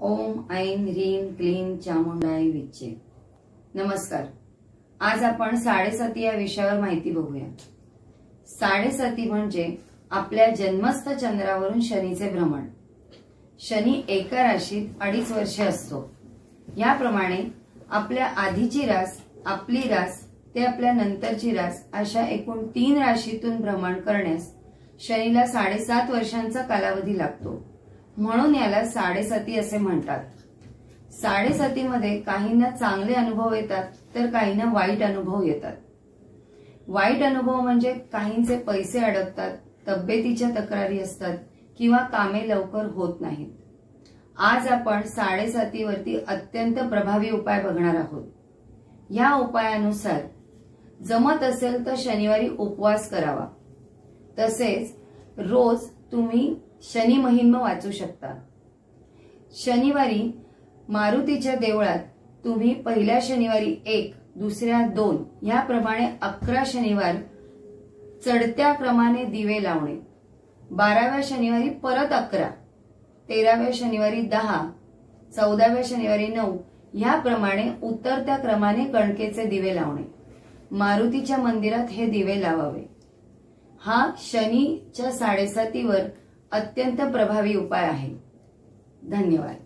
ओम ऐं ह्रीं क्लीं चामुंडाई विच्चे। नमस्कार। आज आपण साडेसाती या विषयावर माहिती बघूया। साडेसाती म्हणजे आपल्या जन्मस्थ चंद्रावरून शनीचे भ्रमण। शनी एका राशीत 2.5 वर्षे असतो। याप्रमाणे आपल्या आधीची रास, आपली रास ते आपल्या नंतरची रास अशा एकूण 3 राशीतून भ्रमण करण्यास शनीला 7.5 वर्षांचा कालावधी लागतो, म्हणून याला साडेसाती असे म्हणतात। साडेसातीमध्ये काहींना चांगले अनुभव येतात तर काहींना वाईट अनुभव येतात। वाईट अनुभव म्हणजे काहींचे पैसे अडकतात, तब्येतीच्या तक्रारी असतात किंवा कामे लवकर होत नाहीत। आज आपण साडेसातीवरती अत्यंत प्रभावी उपाय बघणार आहोत। या उपायानुसार जमत असेल तर शनिवारी उपवास करावा। तसेच रोज तुम्ही शनी महिमा वाचू शकता। शनिवारी मारुतीच्या देवळात तुम्ही पहिल्या शनिवारी 1, दुसऱ्या 2 याप्रमाणे 11 शनिवार चढत्या क्रमाने दिवे लावणे, 12व्या शनिवारी परत 11, 13व्या शनिवारी 10, 14व्या शनिवारी 9 याप्रमाणे उतरत्या क्रमाने कणकेचे दिवे लावणे। मारुतीच्या मंदिरात हे दिवे लावावे। हा शनीच्या साडेसातीवर अत्यंत प्रभावी उपाय आहे। धन्यवाद।